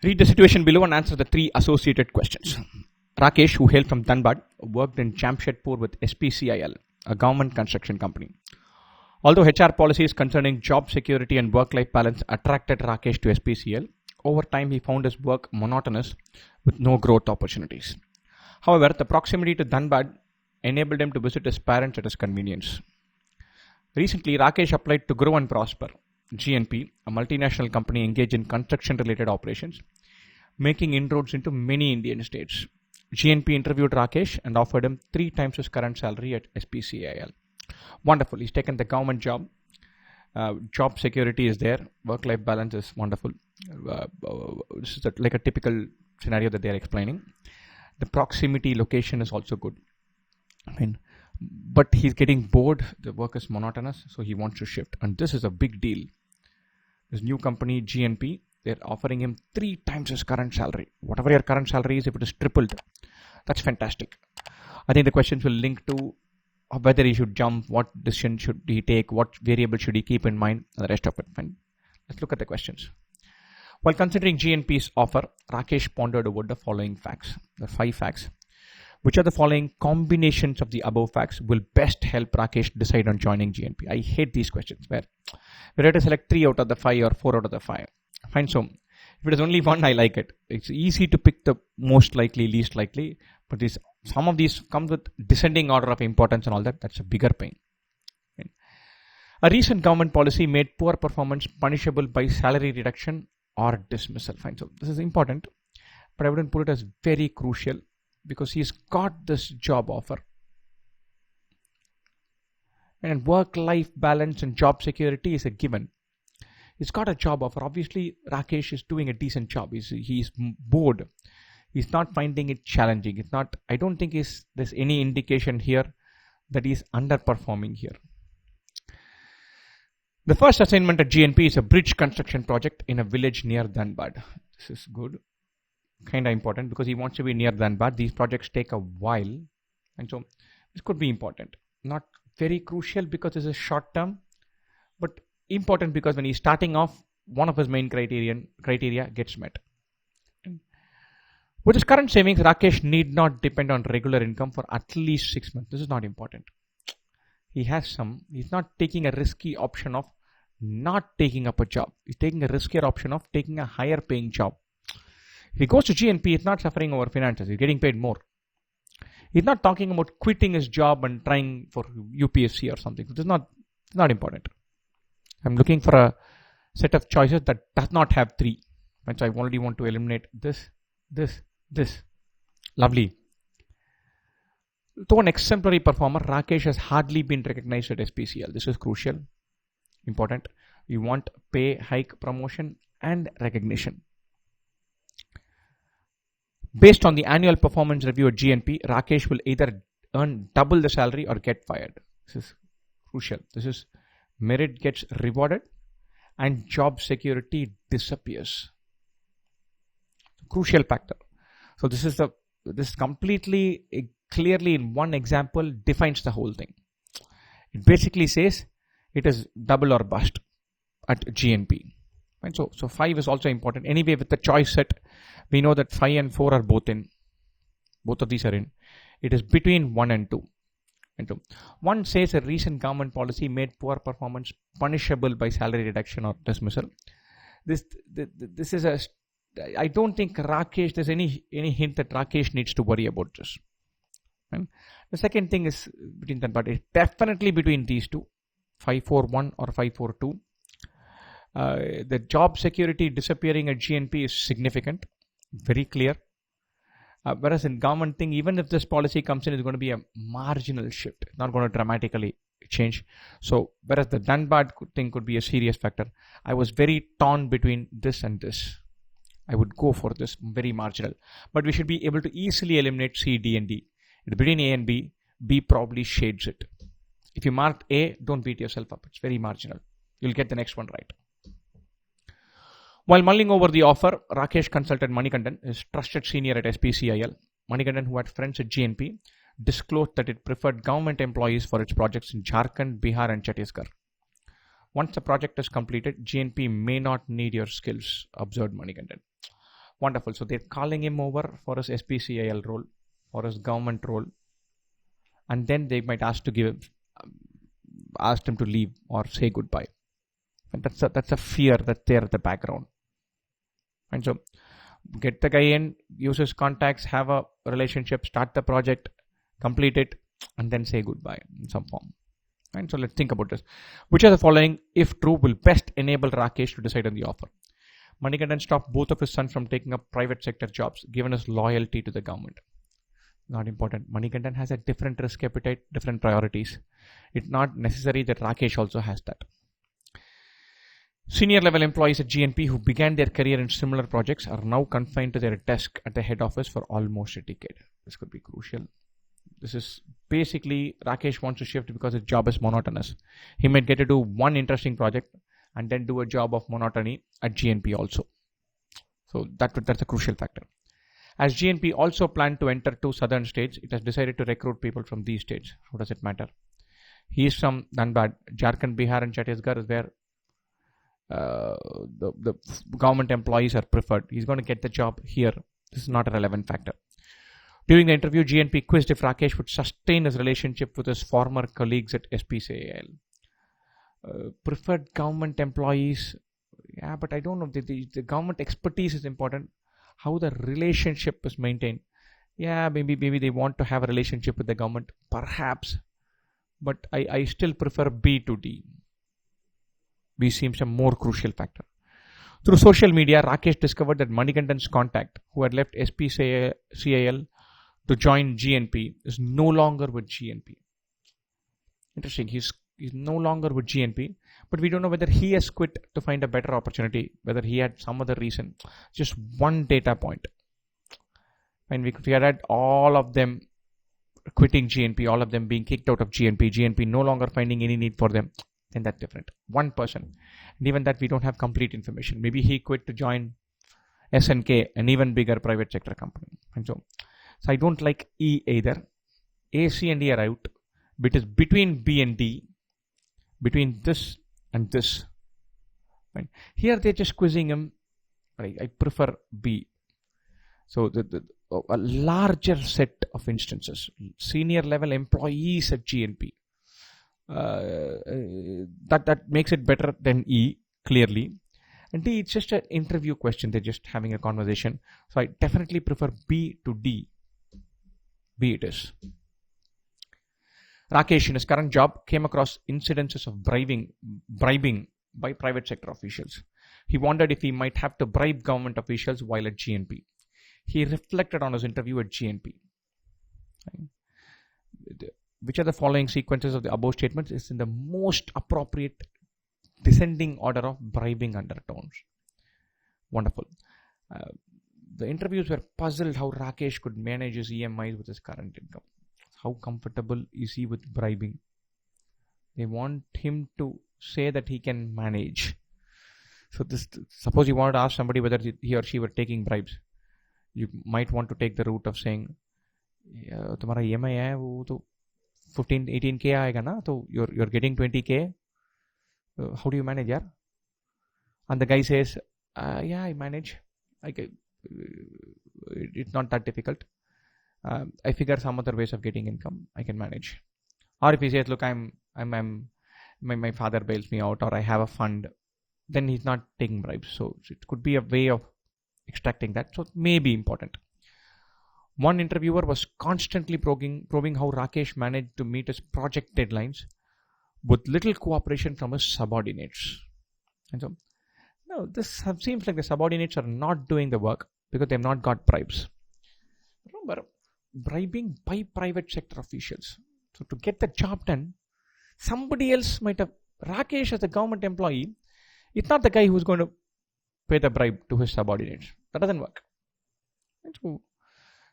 Read the situation below and answer the 3 associated questions. Rakesh, who hailed from Dhanbad, worked in Jamshedpur with SPCIL, a government construction company. Although HR policies concerning job security and work-life balance attracted Rakesh to SPCIL, over time he found his work monotonous with no growth opportunities. However, the proximity to Dhanbad enabled him to visit his parents at his convenience. Recently, Rakesh applied to Grow and Prosper, GNP, a multinational company engaged in construction-related operations, making inroads into many Indian states. GNP interviewed Rakesh and offered him 3 times his current salary at SPCIL. Wonderful. He's taken the government job. Job security is there. Work-life balance is wonderful. This is like a typical scenario that they are explaining. The proximity location is also good. But he's getting bored. The work is monotonous, so he wants to shift. And this is a big deal. This new company, GNP, they're offering him 3 times his current salary. Whatever your current salary is, if it is tripled, that's fantastic. I think the questions will link to whether he should jump, what decision should he take, what variable should he keep in mind, and the rest of it. Fine. Let's look at the questions. While considering GNP's offer, Rakesh pondered over the following facts. The 5 facts. Which are the following combinations of the above facts will best help Rakesh decide on joining GNP? I hate these questions where we have to select 3 out of the 5 or 4 out of the 5. Fine. So if it is only one, I like it. It's easy to pick the most likely, least likely, but some of these come with descending order of importance and all that. That's a bigger pain. Okay. A recent government policy made poor performance punishable by salary reduction or dismissal. Fine. So this is important, but I wouldn't put it as very crucial because he's got this job offer. And work-life balance and job security is a given. He's got a job offer. Obviously, Rakesh is doing a decent job. He's bored. He's not finding it challenging. It's not. I don't think there's any indication here that he's underperforming here. The first assignment at GNP is a bridge construction project in a village near Dhanbad. This is good. Kind of important because he wants to be near Dhanbad. These projects take a while, and so this could be important. Not very crucial because this is short term, but important because when he's starting off, one of his main criteria gets met. With his current savings, Rakesh need not depend on regular income for at least 6 months. This is not important. He has some. He's not taking a risky option of not taking up a job. He's taking a riskier option of taking a higher paying job. If he goes to GNP, he's not suffering over finances. He's getting paid more. He's not talking about quitting his job and trying for UPSC or something. This is not important. I'm looking for a set of choices that does not have 3. And so I already want to eliminate this. Lovely. Though an exemplary performer, Rakesh has hardly been recognized at SPCIL. This is crucial. Important. We want pay hike, promotion and recognition. Based on the annual performance review at GNP, Rakesh will either earn double the salary or get fired. This is crucial. This is merit gets rewarded and job security disappears. Crucial factor. So this completely clearly in one example defines the whole thing. It basically says it is double or bust at GNP. Right? So 5 is also important. Anyway, with the choice set, we know that 5 and 4 are both in. Both of these are in. It is between 1 and 2. One says a recent government policy made poor performance punishable by salary reduction or dismissal. This is I don't think Rakesh, there's any hint that Rakesh needs to worry about this. Right? The second thing is between them, but it's definitely between these two, 541 or 542. The job security disappearing at GNP is significant, very clear. Whereas in government thing, even if this policy comes in, it's going to be a marginal shift. It's not going to dramatically change. So whereas the Dhanbad thing could be a serious factor, I was very torn between this and this. I would go for this, very marginal. But we should be able to easily eliminate C, D and D. Between A and B, B probably shades it. If you marked A, don't beat yourself up. It's very marginal. You'll get the next one right. While mulling over the offer, Rakesh consulted Manikandan, his trusted senior at SPCIL. Manikandan, who had friends at GNP, disclosed that it preferred government employees for its projects in Jharkhand, Bihar and Chhattisgarh. Once the project is completed, GNP may not need your skills, observed Manikandan. Wonderful. So they're calling him over for his SPCIL role, for his government role, and then they might ask him to leave or say goodbye. And that's a fear that's there at the background. And so get the guy in, use his contacts, have a relationship, start the project, complete it, and then say goodbye in some form. And so let's think about this. Which of the following, if true, will best enable Rakesh to decide on the offer? Manikandan stopped both of his sons from taking up private sector jobs, given his loyalty to the government. Not important. Manikandan has a different risk appetite, different priorities. It's not necessary that Rakesh also has that. Senior level employees at GNP who began their career in similar projects are now confined to their desk at the head office for almost a decade. This could be crucial. This is basically Rakesh wants to shift because his job is monotonous. He might get to do one interesting project and then do a job of monotony at GNP also. So that's a crucial factor. As GNP also planned to enter 2 southern states, it has decided to recruit people from these states. How does it matter? He is from Dhanbad, Jharkhand, Bihar and Chhattisgarh is where the government employees are preferred. He's going to get the job here. This is not a relevant factor. During the interview, GNP quizzed if Rakesh would sustain his relationship with his former colleagues at SPCIL. Preferred government employees, yeah, but I don't know. The government expertise is important. How the relationship is maintained. Yeah, maybe they want to have a relationship with the government, perhaps. But I still prefer B to D. B seems a more crucial factor. Through social media, Rakesh discovered that Manikandan's contact, who had left SPCIL to join GNP, is no longer with GNP. Interesting. He's no longer with GNP, but we don't know whether he has quit to find a better opportunity, whether he had some other reason. Just one data point. And we had all of them quitting GNP, all of them being kicked out of GNP no longer finding any need for them, then that's different. One person. And even that we don't have complete information. Maybe he quit to join SNK, an even bigger private sector company. And so I don't like E either. A, C and D are out. But it is between B and D. Between this and this. Right. Here they're just quizzing him. Right. I prefer B. So a larger set of instances. Senior level employees at GNP. That makes it better than E, clearly. And D, it's just an interview question. They're just having a conversation. So I definitely prefer B to D. B it is. Rakesh, in his current job, came across incidences of bribing by private sector officials. He wondered if he might have to bribe government officials while at GNP. He reflected on his interview at GNP. Which of the following sequences of the above statements is in the most appropriate descending order of bribing undertones? Wonderful. The interviews were puzzled how Rakesh could manage his EMIs with his current income. How comfortable is he with bribing? They want him to say that he can manage. So suppose you want to ask somebody whether he or she were taking bribes. You might want to take the route of saying, तुम्हारा EMI है वो तो 15-18K आएगा ना, तो you're getting 20K. How do you manage, yaar? And the guy says, yeah, I manage. It's not that difficult. I figure some other ways of getting income. I can manage. Or if he says, look, my father bails me out, or I have a fund, then he's not taking bribes. So it could be a way of extracting that. So it may be important. One interviewer was constantly probing how Rakesh managed to meet his project deadlines with little cooperation from his subordinates. And so, no, this seems like the subordinates are not doing the work because they've not got bribes. Remember, bribing by private sector officials. So to get the job done, somebody else might have. Rakesh as a government employee, it's not the guy who's going to pay the bribe to his subordinates. That doesn't work. And so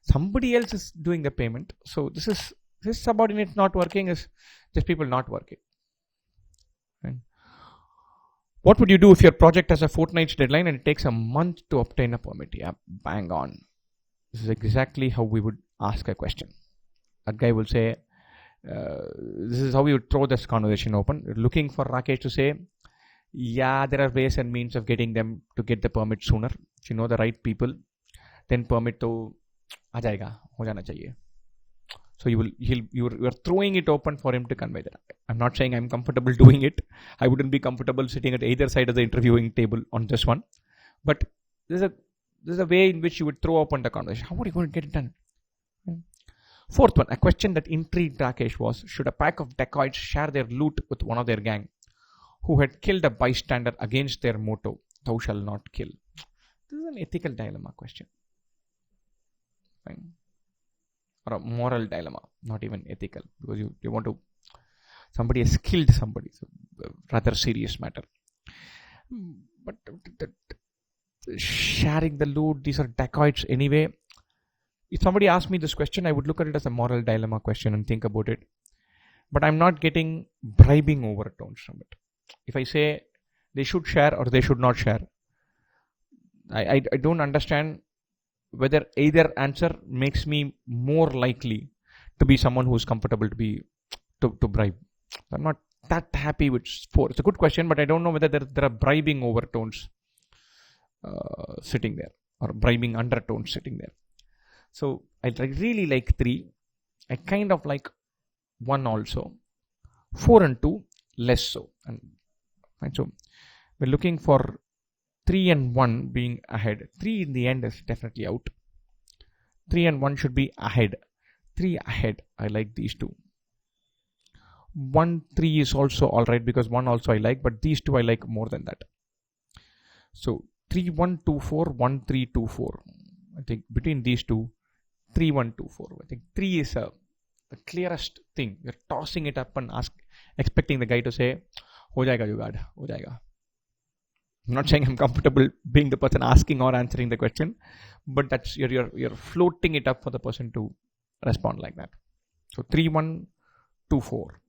somebody else is doing the payment. So this subordinate not working is just people not working. Right? What would you do if your project has a fortnight's deadline and it takes a month to obtain a permit? Yeah, bang on. This is exactly how we would ask a question. That guy will say, this is how we would throw this conversation open. We're looking for Rakesh to say, yeah, there are ways and means of getting them to get the permit sooner. If you know the right people, then permit to आ जाएगा, हो जाना चाहिए. So you're throwing it open for him to convey that. I'm not saying I'm comfortable doing it. I wouldn't be comfortable sitting at either side of the interviewing table on this one. But there's a way in which you would throw open the conversation. How are you going to get it done? Fourth one, a question that intrigued Rakesh was, should a pack of dacoits share their loot with one of their gang who had killed a bystander against their motto, thou shalt not kill? This is an ethical dilemma question. Fine. Or a moral dilemma, not even ethical, because you want to, somebody has killed somebody, so rather serious matter. But sharing the loot, these are dacoits anyway. If somebody asked me this question, I would look at it as a moral dilemma question and think about it. But I'm not getting bribing overtones from it. If I say they should share or they should not share, I don't understand whether either answer makes me more likely to be someone who is comfortable to bribe. I'm not that happy with 4. It's a good question, but I don't know whether there are bribing overtones sitting there or bribing undertones sitting there. So I really like 3. I kind of like 1 also. 4 and 2 less so. And so we're looking for 3 and 1 being ahead. 3 in the end is definitely out. 3 and 1 should be ahead. 3 ahead. I like these 2. 1, 3 is also alright because 1 also I like, but these 2 I like more than that. So 3, 1, 2, 4, 1, 3, 2, 4. I think between these 2, 3, 1, 2, 4. I think 3 is the clearest thing. You're tossing it up and expecting the guy to say, ho jayega jugaad, ho jayega. I'm not saying I'm comfortable being the person asking or answering the question, but that's you're floating it up for the person to respond like that. So 3, 1, 2, 4.